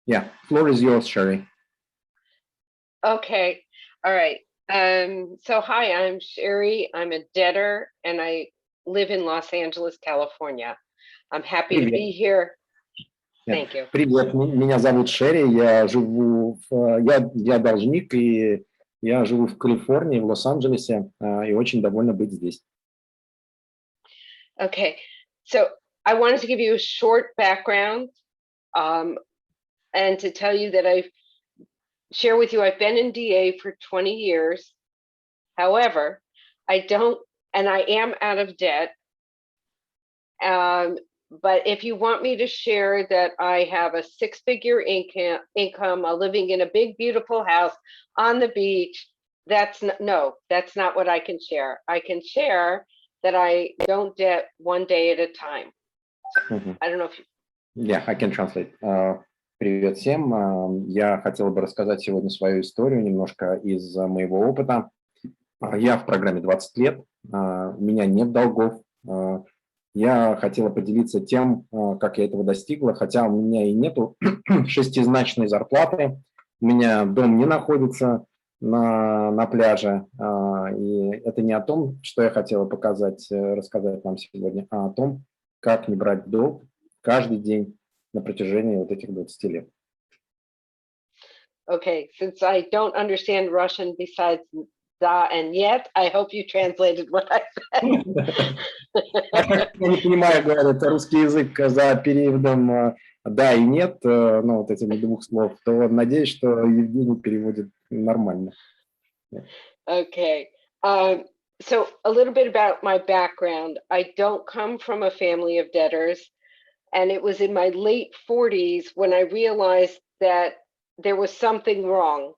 Yeah, floor is yours, Sherry. Okay, all right. So hi, I'm Sherry. I'm a debtor and I live in Los Angeles, California. I'm happy to be here. Thank you. Привет, меня зовут Шерри, я должник, и я живу в Калифорнии, в Лос-Анджелесе, и очень довольна быть здесь. Okay, so I wanted to give you a short background and to tell you that share with you, I've been in DA for 20 years. However, I am out of debt. But if you want me to share that I have a six-figure income, living in a big, beautiful house on the beach, that's not what I can share. I can share that I don't debt one day at a time. So, I don't know if you... Yeah, I can translate. Привет всем. Я хотел бы рассказать сегодня свою историю немножко из моего опыта. Я в программе 20 лет, у меня нет долгов. Я хотела поделиться тем, как я этого достигла, хотя у меня и нету шестизначной зарплаты. У меня дом не находится на пляже. И это не о том, что я хотела рассказать вам сегодня, а о том, как не брать долг каждый день на протяжении вот этих 20 лет. Okay, since I don't understand Russian besides да and yet, I hope you translated what I said. Я не понимаю, говорят, русский язык за периодом да и нет, ну вот этими двух слов, то надеюсь, что Евгений переводит нормально. Okay, so a little bit about my background. I don't come from a family of debtors, and it was in my late 40s when I realized that there was something wrong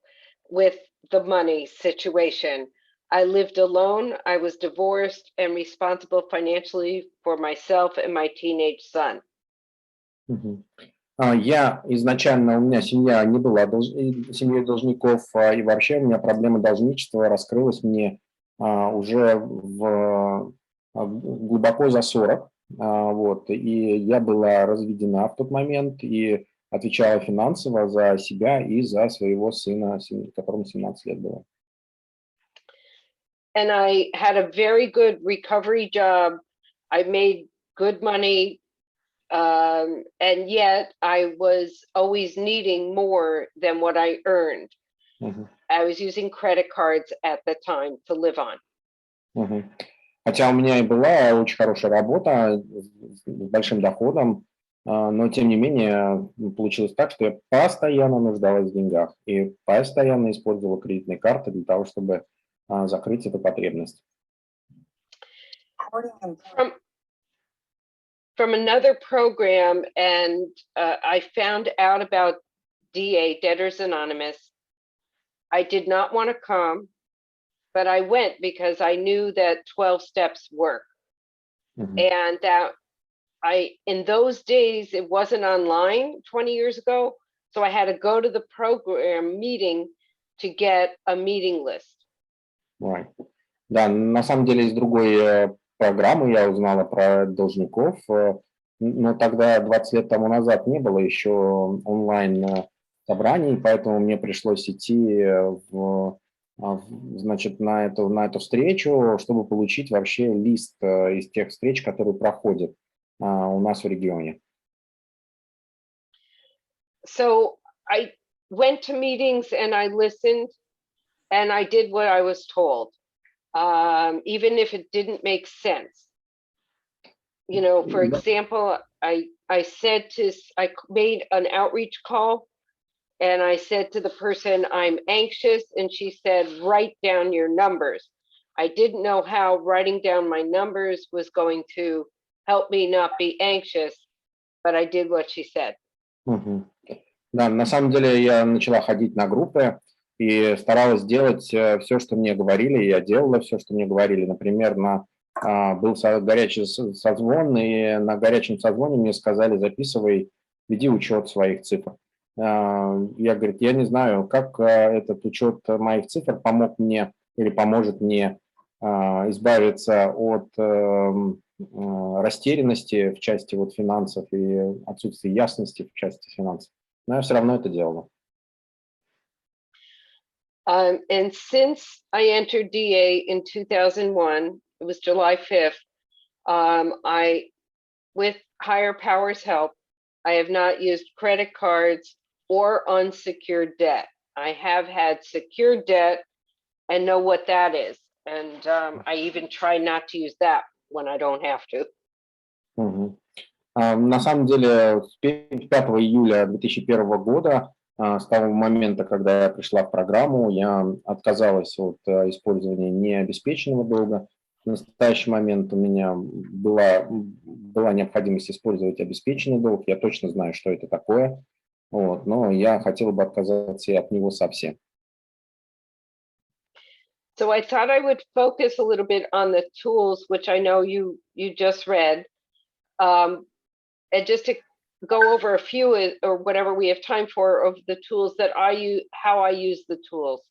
with the money situation. I lived alone, I was divorced and responsible financially for myself and my teenage son. Я изначально, у меня семья не была семьей должников, и вообще у меня проблема должничества раскрылась мне уже глубоко за 40. Вот, и я была разведена в тот момент и отвечала финансово за себя и за своего сына, которому 17 лет было. And I had a very good recovery job. I made good money, and yet I was always needing more than what I earned. I was using credit cards at the time to live on. Хотя у меня и была очень хорошая работа с большим доходом, но тем не менее получилось так, что я постоянно нуждалась в деньгах и постоянно использовала кредитные карты для того, чтобы закрыть эту потребность. From another program, and I found out about DA, Debtors Anonymous. I did not want to come, but I went because I knew that 12 steps work. And that in those days, it wasn't online 20 years ago. So I had to go to the program meeting to get a meeting list. Right. Да, на самом деле из другой программы я узнала про должников, но тогда 20 лет тому назад не было еще онлайн собраний, поэтому мне пришлось идти значит, на эту встречу, чтобы получить вообще лист из тех встреч, которые проходят у нас в регионе. So I went to meetings and I listened and I did what I was told, even if it didn't make sense. You know, for example, I made an outreach call and I said to the person, I'm anxious, and she said, write down your numbers. I didn't know how writing down my numbers was going to help me not be anxious, but I did what she said. Да, на самом деле я начала ходить на группы и старалась делать все, что мне говорили. Я делала все, что мне говорили. Например, был горячий созвон, и на горячем созвоне мне сказали, записывай, веди учет своих цифр. Я, говорю, я не знаю, как этот учет моих цифр помог мне или поможет мне избавиться от растерянности в части вот финансов и отсутствия ясности в части финансов. Но я все равно это делал. And since I entered DA in 2001, it was July 5th, with higher powers help, I have not used credit cards or unsecured debt. I have had secured debt and know what that is. And I even try not to use that when I don't have to. На самом деле, с 5 июля 2001 года, с того момента, когда я пришла в программу, я отказалась от использования необеспеченного долга. В настоящий момент у меня была необходимость использовать обеспеченный долг. Я точно знаю, что это такое, вот, но я хотел бы отказаться и от него совсем. So I thought I would focus a little bit on the tools, which I know you just read, and just to go over a few or whatever we have time for of the tools that I use, how I use the tools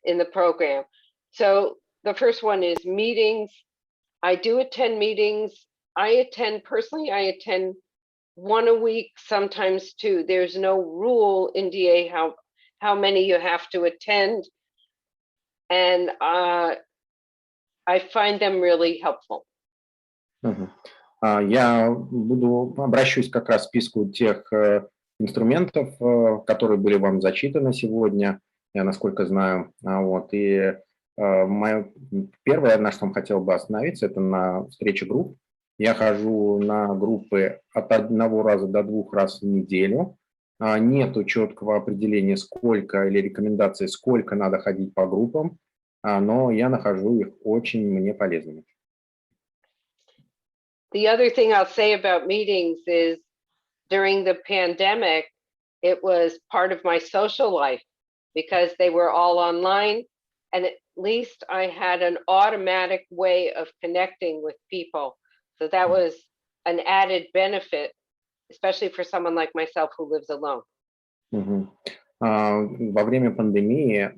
in the program. So the first one is meetings. I do attend meetings. I attend one a week, sometimes two. There's no rule in DA how many you have to attend. And I find them really helpful. Я обращусь как раз к списку тех инструментов, которые были вам зачитаны сегодня, я насколько знаю. Вот. И первое, на что я хотел бы остановиться, это на встрече групп. Я хожу на группы от 1 раза до 2 раз в неделю. Нету четкого определения, сколько или рекомендации, сколько надо ходить по группам, но я нахожу их очень мне полезными. The other thing I'll say about meetings is during the pandemic, it was part of my social life because they were all online. And at least I had an automatic way of connecting with people. So that was an added benefit, especially for someone like myself who lives alone. Во время пандемии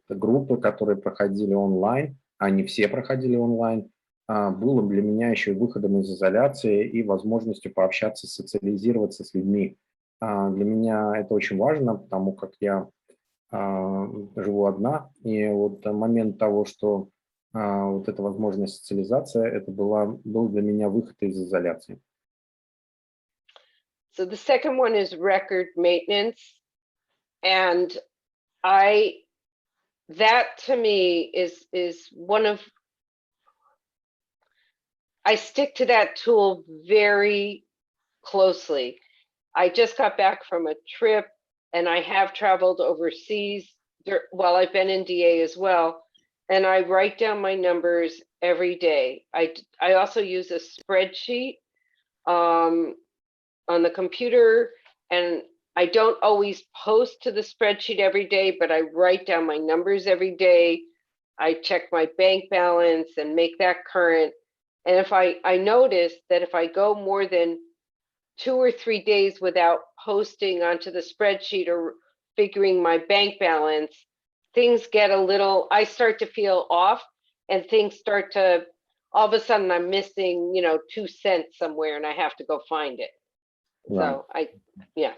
группы, которые проходили онлайн, они все проходили онлайн, было для меня еще выходом из изоляции и возможностью пообщаться, социализироваться с людьми. Для меня это очень важно, потому как я живу одна, и вот момент того, что вот эта возможность социализации, это был для меня выход из изоляции. So the second one is record maintenance. And that to me is one of, I stick to that tool very closely. I just got back from a trip and I have traveled overseas while I've been in DA as well. And I write down my numbers every day. I also use a spreadsheet on the computer, and I don't always post to the spreadsheet every day, but I write down my numbers every day. I check my bank balance and make that current. And if I notice that if I go more than 2 or 3 days without posting onto the spreadsheet or figuring my bank balance, things get I start to feel off, and things start to, all of a sudden I'm missing, 2 cents somewhere and I have to go find it. Right. So yeah.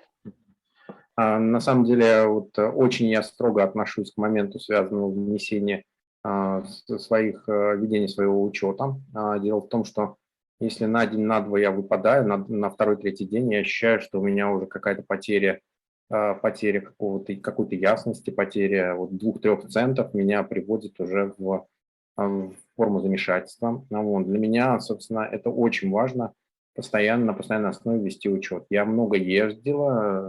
На самом деле, вот очень я строго отношусь к моменту, связанному с внесением ведения своего учета. Дело в том, что если на день, на два я выпадаю, на второй, третий день я ощущаю, что у меня уже какая-то потеря какой-то ясности, потеря 2-3 центов меня приводит уже в форму замешательства. Вот. Для меня, собственно, это очень важно, на постоянной основе вести учет. Я много ездила,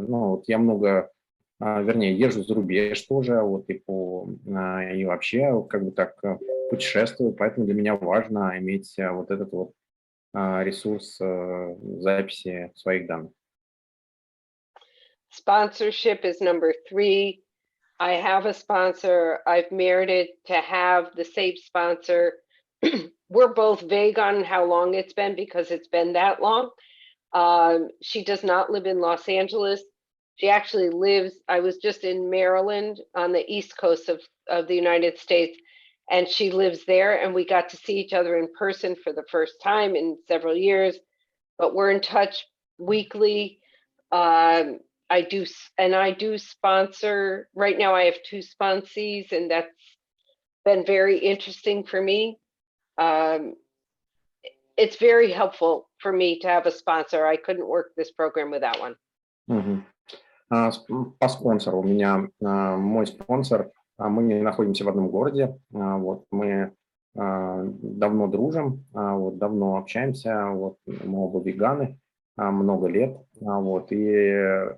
езжу за рубеж тоже, и вообще путешествую, поэтому для меня важно иметь этот ресурс записи своих данных. Sponsorship is number 3. I have a sponsor. I've merited to have the same sponsor. We're both vague on how long it's been because it's been that long. She does not live in Los Angeles. She actually lives, I was just in Maryland on the East Coast of the United States, and she lives there, and we got to see each other in person for the first time in several years, but we're in touch weekly. I do sponsor. Right now I have 2 sponsees, and that's been very interesting for me. It's very helpful for me to have a sponsor. I couldn't work this program without one. Мгм. По спонсору у меня мой спонсор, мы не находимся в одном городе, вот мы давно дружим, вот давно общаемся, вот мы оба веганы, много лет, вот и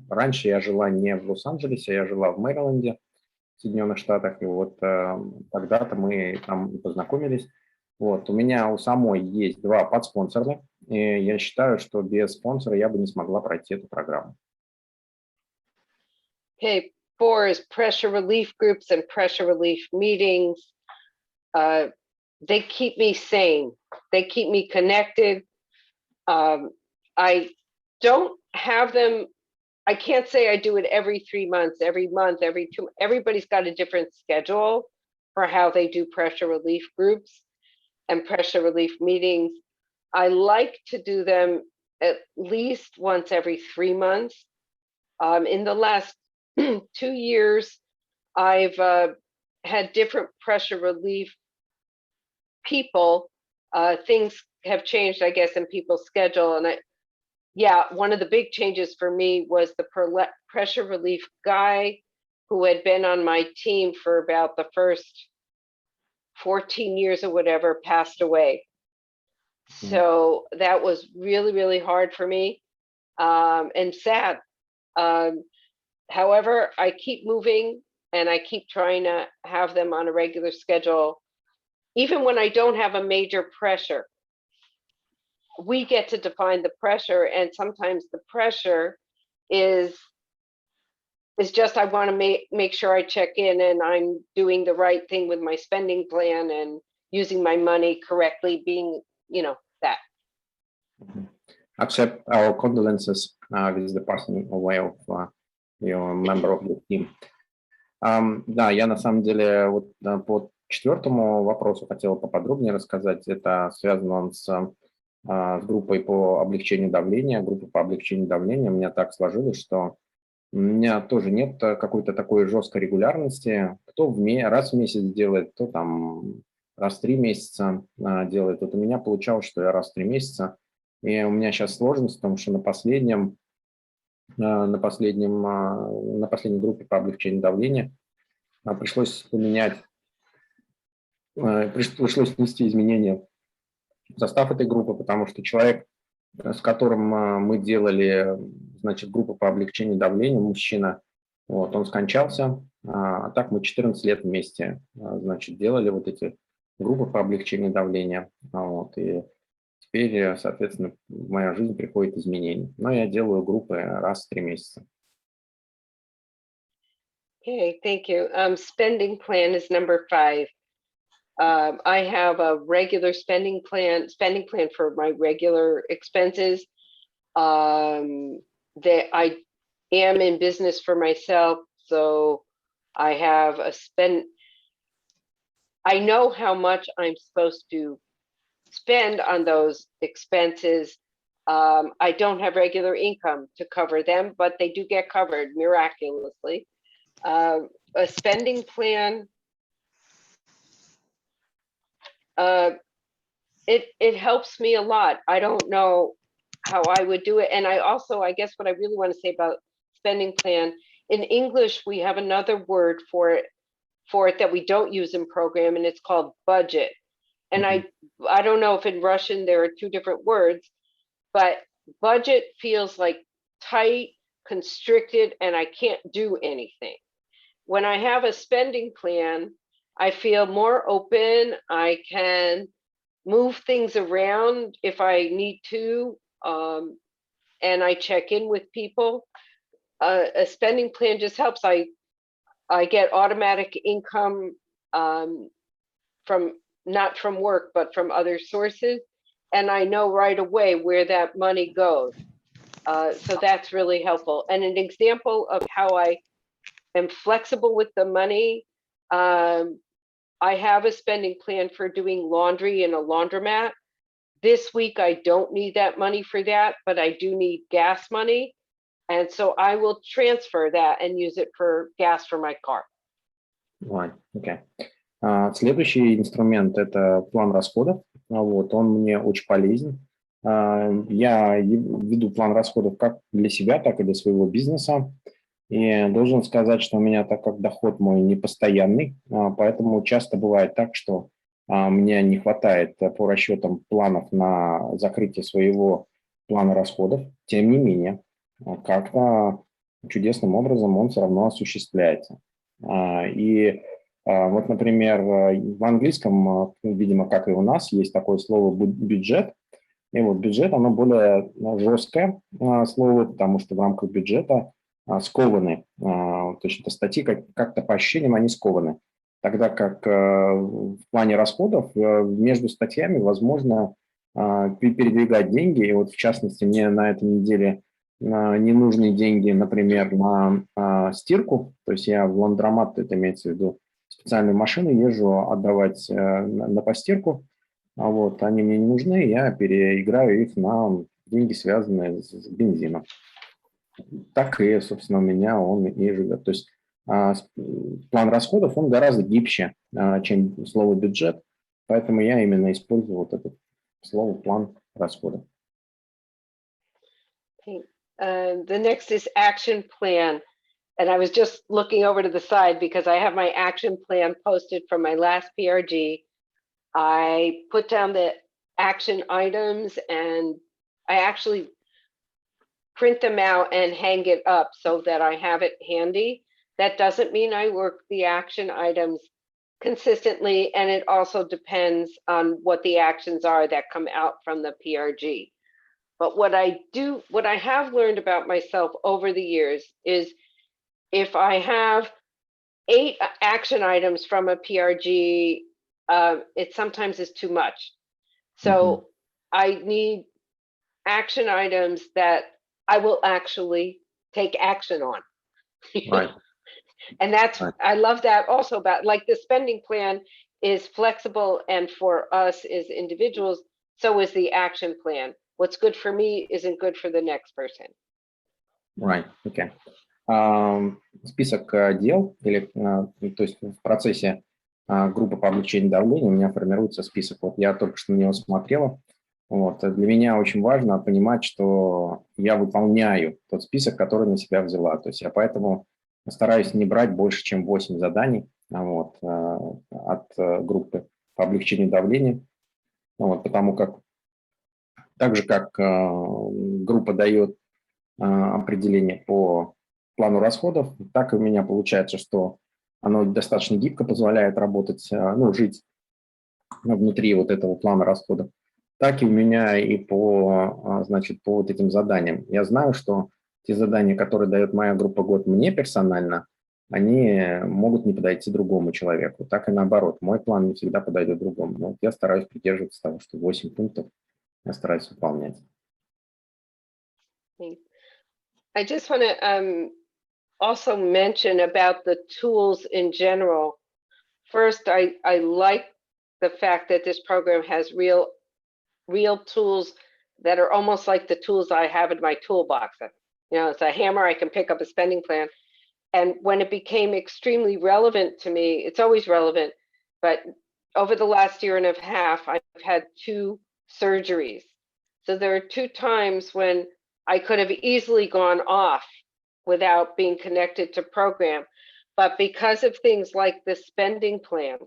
раньше я жила не в Лос-Анджелесе, я жила в Мэриленде, в Соединенных Штатах, и вот когда-то мы там и познакомились. Вот у меня у самой есть 2 подспонсора, и я считаю, что без спонсора я бы не смогла пройти эту программу. Okay, 4 is pressure relief groups and pressure relief meetings. They keep me sane. They keep me connected. I don't have them. I can't say I do it every 3 months, every month, every 2. Everybody's got a different schedule for how they do pressure relief groups and pressure relief meetings. I like to do them at least once every 3 months. In the last 2 years, I've had different pressure relief people. Things have changed, I guess, in people's schedule. And one of the big changes for me was the pressure relief guy who had been on my team for about the first 14 years or whatever passed away. So that was really, really hard for me, and sad. However, I keep moving and I keep trying to have them on a regular schedule. Even when I don't have a major pressure, we get to define the pressure, and sometimes the pressure is just I want to make sure I check in and I'm doing the right thing with my spending plan and using my money correctly, being, that. Accept our condolences with the passing away of your member of the team. Да, я на самом деле вот по 4-му вопросу хотел поподробнее рассказать. Это связано он с группой по облегчению давления. Группа по облегчению давления. У меня так сложилось, что у меня тоже нет какой-то такой жесткой регулярности. Кто раз в месяц делает, кто там раз в 3 месяца делает. Вот у меня получалось, что я раз в 3 месяца. И у меня сейчас сложность в том, что на последней группе по облегчению давления пришлось внести изменения в состав этой группы, потому что человек, с которым мы делали, значит, группу по облегчению давления, мужчина, вот, он скончался, а так мы 14 лет вместе, значит, делали вот эти группы по облегчению давления, вот, и теперь, соответственно, в мою жизнь приходят изменения. Но я делаю группы раз в 3 месяца. Okay, thank you. Spending plan is number 5. I have a regular spending plan for my regular expenses. That I am in business for myself, so I have I know how much I'm supposed to spend on those expenses. I don't have regular income to cover them, but they do get covered miraculously. A spending plan, it helps me a lot. I don't know how I would do it. And I guess what I really want to say about spending plan, in English, we have another word for it that we don't use in program, and it's called budget. And I don't know if in Russian there are 2 different words, but budget feels like tight, constricted, and I can't do anything. When I have a spending plan, I feel more open. I can move things around if I need to, and I check in with people. A spending plan just helps. I get automatic income from not from work, but from other sources, and I know right away where that money goes. So that's really helpful. And an example of how I am flexible with the money, I have a spending plan for doing laundry in a laundromat. This week, I don't need that money for that, but I do need gas money. And so I will transfer that and use it for gas for my car. Right. Okay. Следующий инструмент – это план расходов. Вот, он мне очень полезен. Я веду план расходов как для себя, так и для своего бизнеса. И должен сказать, что у меня, так как доход мой непостоянный, поэтому часто бывает так, что мне не хватает по расчетам планов на закрытие своего плана расходов. Тем не менее, как-то чудесным образом он все равно осуществляется. И вот, например, в английском, видимо, как и у нас, есть такое слово «бюджет». И вот бюджет, оно более жесткое слово, потому что в рамках бюджета скованы, то есть это статьи как-то по ощущениям они скованы. Тогда как в плане расходов между статьями возможно передвигать деньги. И вот в частности мне на этой неделе не нужны деньги, например, на стирку. То есть я в ландромат, это имеется в виду специальную машину, езжу отдавать на постирку. Вот, они мне не нужны, я переиграю их на деньги, связанные с бензином. Так и, собственно, у меня он и живет. То есть план расходов, он гораздо гибче, чем слово «бюджет», поэтому я именно использую вот это слово «план расходов». The next is action plan. And I was just looking over to the side because I have my action plan posted from my last PRG. I put down the action items and I actually print them out and hang it up so that I have it handy. That doesn't mean I work the action items consistently, and it also depends on what the actions are that come out from the PRG. But what I have learned about myself over the years is if I have 8 action items from a PRG, it sometimes is too much. So I need action items that I will actually take action on. Right. And that's, right. I love that also about like the spending plan is flexible, and for us as individuals, so is the action plan. What's good for me isn't good for the next person. Right, okay. Список дел, или, то есть в процессе группы по облегчению давления у меня формируется список. Вот я только что на него смотрела. Вот. Для меня очень важно понимать, что я выполняю тот список, который на себя взяла. То есть я поэтому стараюсь не брать больше, чем 8 заданий вот, от группы по облегчению давления. Вот, потому как так же, как группа дает определение по плану расходов, так и у меня получается, что оно достаточно гибко позволяет работать, ну, жить внутри вот этого плана расходов, так и у меня и по, значит, по вот этим заданиям. Я знаю, что те задания, которые дает моя группа год мне персонально, они могут не подойти другому человеку. Так и наоборот, мой план не всегда подойдет другому. Но я стараюсь придерживаться того, что 8 пунктов я стараюсь выполнять. I just want to also mention about the tools in general. First, I like the fact that this program has real tools that are almost like the tools I have in my toolbox. You know, it's a hammer, I can pick up a spending plan. And when it became extremely relevant to me, it's always relevant, but over the last year and a half, I've had 2 surgeries. So there are 2 times when I could have easily gone off without being connected to program. But because of things like the spending plan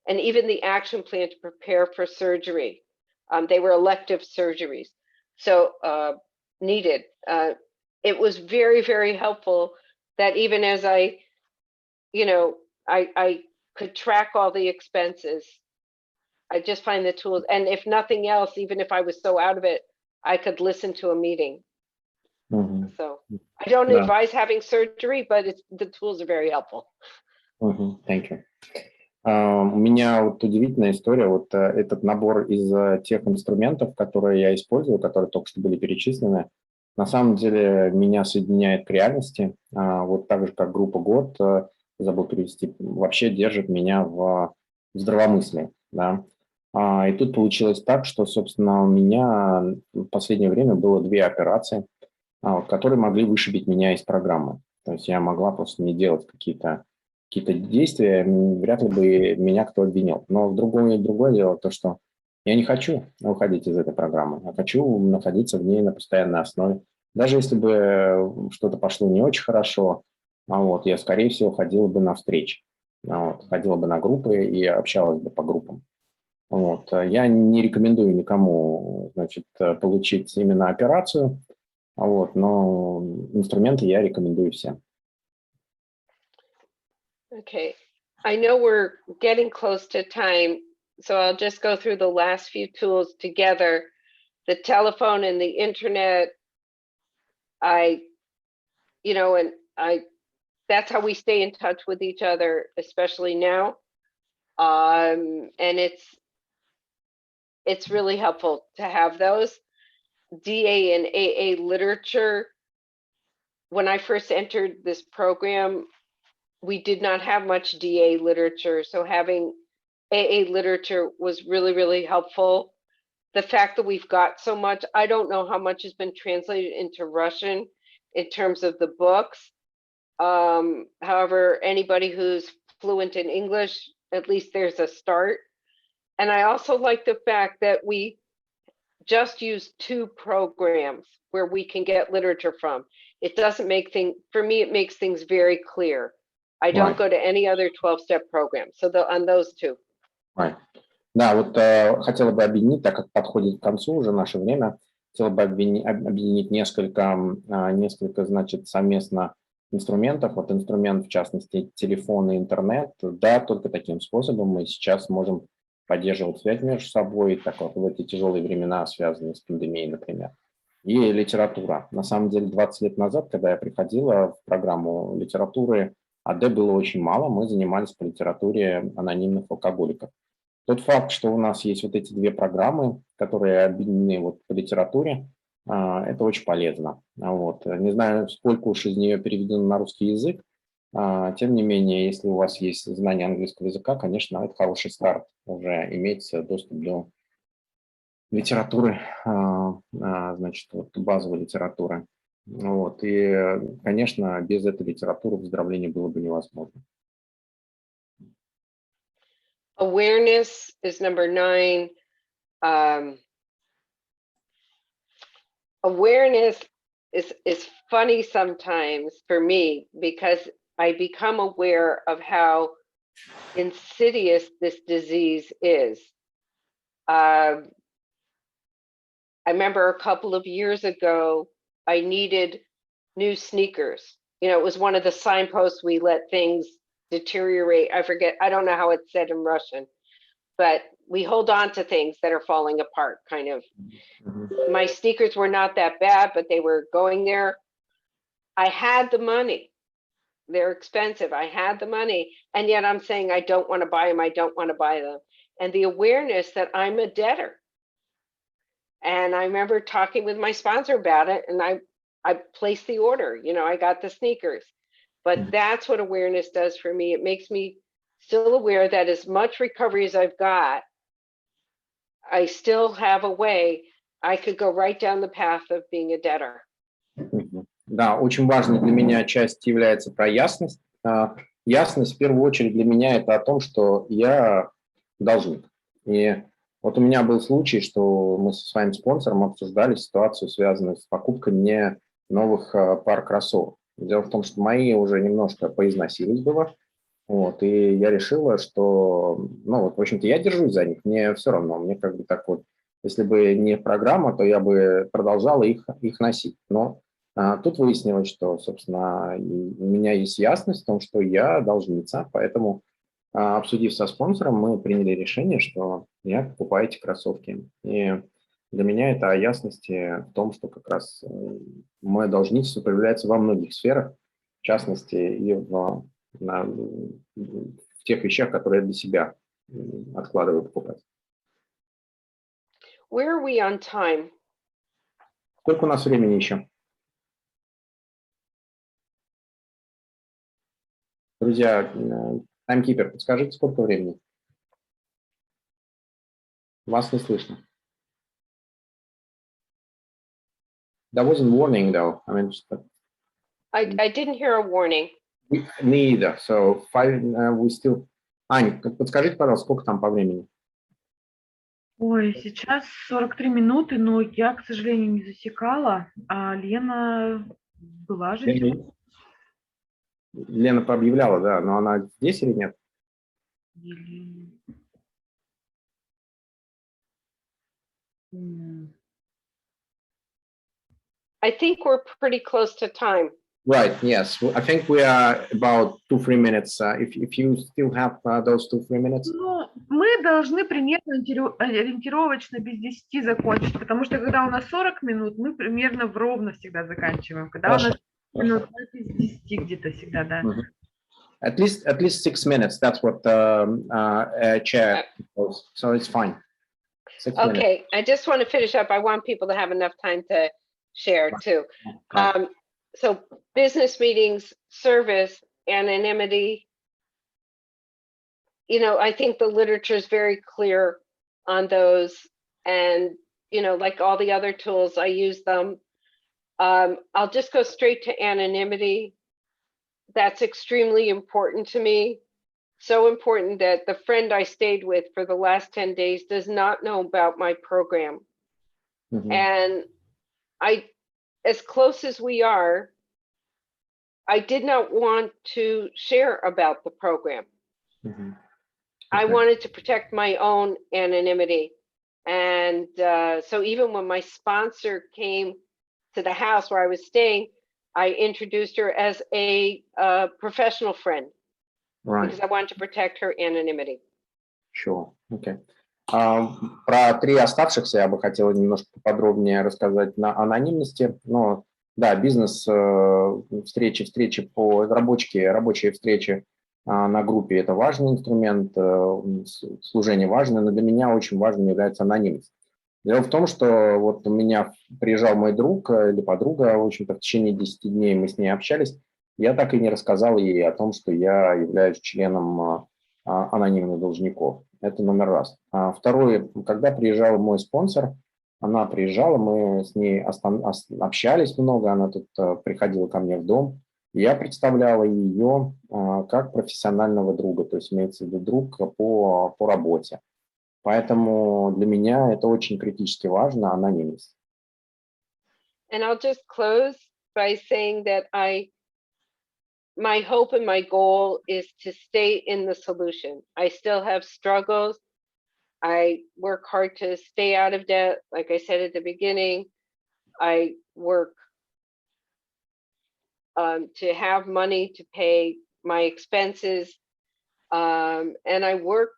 and even the action plan to prepare for surgery, they were elective surgeries, so needed. It was very, very helpful that even as I could track all the expenses, I just find the tools, and if nothing else, even if I was so out of it, I could listen to a meeting. So I don't advise having surgery, but the tools are very helpful. Thank you. У меня вот удивительная история, вот этот набор из тех инструментов, которые я использую, которые только что были перечислены, на самом деле меня соединяет к реальности, вот так же, как группа год, забыл перевести, вообще держит меня в здравомыслия, да. И тут получилось так, что, собственно, у меня в последнее время было 2 операции, которые могли вышибить меня из программы. То есть я могла просто не делать какие-то действия, вряд ли бы меня кто обвинил. Но другое дело то, что я не хочу уходить из этой программы, а хочу находиться в ней на постоянной основе. Даже если бы что-то пошло не очень хорошо, я, скорее всего, ходила бы на встречи, ходила бы на группы и общалась бы по группам. Я не рекомендую никому, значит, получить именно операцию, но инструменты я рекомендую всем. Okay. I know we're getting close to time, so I'll just go through the last few tools together. The telephone and the internet, I, and that's how we stay in touch with each other, especially now. And it's really helpful to have those. DA and AA literature. When I first entered this program, we did not have much DA literature, so having AA literature was really, really helpful. The fact that we've got so much, I don't know how much has been translated into Russian in terms of the books. However, anybody who's fluent in English, at least there's a start. And I also like the fact that we just use 2 programs where we can get literature from. It doesn't make things, for me, it makes things very clear. I don't Right. go to any other 12-step program. So on those 2. Right. Да, хотела бы объединить, так как подходит к концу уже наше время, хотела бы объединить несколько, значит, совместно инструментов. Инструмент, в частности, телефон и интернет. Да, только таким способом мы сейчас можем поддерживать связь между собой, в эти тяжелые времена, связанные с пандемией, например. И литература. На самом деле, 20 лет назад, когда я приходила в программу литературы, АД было очень мало, мы занимались по литературе анонимных алкоголиков. Тот факт, что у нас есть эти 2 программы, которые объединены по литературе, это очень полезно. Не знаю, сколько уж из нее переведено на русский язык, тем не менее, если у вас есть знание английского языка, конечно, это хороший старт, уже иметь доступ до литературы, значит, базовой литературы. И, конечно, без этой литературы выздоровление было бы невозможно. Awareness is number 9. Awareness is funny sometimes for me because I become aware of how insidious this disease is. I remember a couple of years ago, I needed new sneakers. It was one of the signposts, we let things deteriorate. I forget, I don't know how it's said in Russian, but we hold on to things that are falling apart, kind of. Mm-hmm. My sneakers were not that bad, but they were going there. I had the money. They're expensive. I had the money. And yet I'm saying, I don't want to buy them. I don't want to buy them. And the awareness that I'm a debtor. And I remember talking with my sponsor about it, and I placed the order. I got the sneakers. But that's what awareness does for me. It makes me still aware that as much recovery as I've got, I still have a way I could go right down the path of being a debtor. Да, очень важной для меня часть является про ясность. Ясность, в первую очередь, для меня это о том, что я должник. И у меня был случай, что мы со своим спонсором обсуждали ситуацию, связанную с покупкой мне новых пар кроссовок. Дело в том, что мои уже немножко поизносились было. И я решила, что, в общем-то, я держусь за них, мне все равно, мне если бы не программа, то я бы продолжала их носить. Но тут выяснилось, что, собственно, у меня есть ясность в том, что я должница, поэтому, обсудив со спонсором, мы приняли решение, что я покупаю эти кроссовки. И для меня это о ясности в том, что как раз мое должничество проявляется во многих сферах, в частности, и в тех вещах, которые я для себя откладываю покупать. Where are we on time? Сколько у нас времени еще? Друзья, таймкипер, подскажите, сколько времени? Вас не слышно. That wasn't warning though. I mean, I didn't hear a warning. me either. So we still. Ань, подскажите, пожалуйста, сколько там по времени? Ой, сейчас 43 минуты, но я, к сожалению, не засекала, а Лена была же сегодня. Лена пообъявляла, да, но она здесь или нет? I think we're pretty close to time. Right, yes. I think we are about 2-3 minutes. If you still have those 2-3 minutes. Ну, мы должны примерно ориентировочно без 10 закончить, потому что когда у нас 40 минут, мы примерно ровно всегда заканчиваем. Когда Хорошо. у нас минут без 10 где-то всегда, да. At least 6 minutes. That's what chair proposed. So it's fine. 6 minutes. Okay, I just want to finish up. I want people to have enough time to share too. Right. So business meetings, service, anonymity. You know, I think the literature is very clear on those, and you know, like all the other tools, I use them. I'll just go straight to anonymity. That's extremely important to me. So important that the friend I stayed with for the last 10 days does not know about my program. And as close as we are, I did not want to share about the program. I wanted to protect my own anonymity. And so even when my sponsor came to the house where I was staying, I introduced her as a professional friend. Right. Because I wanted to protect her anonymity. Sure. Okay. Про 3 оставшихся я бы хотела немножко подробнее рассказать на анонимности. Но да, бизнес, встречи по рабочие встречи на группе – это важный инструмент, служение важное, но для меня очень важным является анонимность. Дело в том, что вот у меня приезжал мой друг или подруга, в общем-то, в течение 10 дней мы с ней общались, я так и не рассказал ей о том, что я являюсь членом анонимных должников. Это номер раз. Второе, когда приезжал мой спонсор, она приезжала, мы с ней общались много, она тут приходила ко мне в дом. Я представляла ее как профессионального друга, то есть имеется в виду друг по работе. Поэтому для меня это очень критически важно, анонимность. And I'll just close by saying that my hope and my goal is to stay in the solution. I still have struggles. I work hard to stay out of debt. Like I said at the beginning, I work to have money to pay my expenses. And I work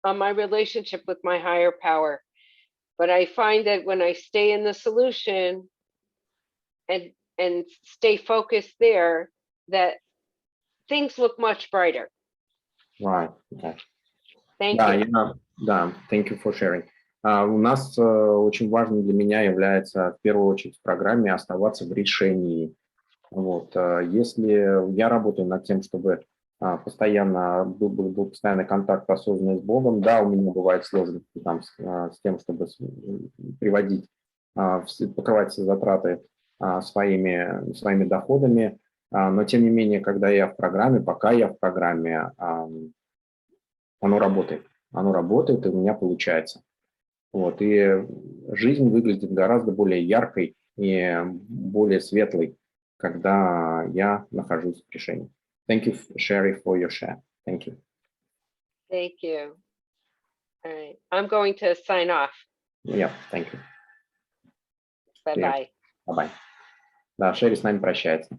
on my relationship with my higher power. But I find that when I stay in the solution and stay focused there, that things look much brighter. Right. Okay. Thank you. Да, thank you for sharing. У нас очень важно для меня является, в первую очередь, в программе оставаться в решении. Вот. Если я работаю над тем, чтобы постоянно был постоянный контакт осознанный с Богом, да, у меня бывают сложности там с тем, чтобы покрывать все затраты своими доходами, но тем не менее, когда я в программе, пока я в программе, оно работает, и у меня получается. Вот. И жизнь выглядит гораздо более яркой и более светлой, когда я нахожусь в решении. Thank you, Sherry, for your share. Thank you. Thank you. All right. I'm going to sign off. Yeah, thank you. Bye-bye. Bye-bye. Да, Шерри с нами прощается.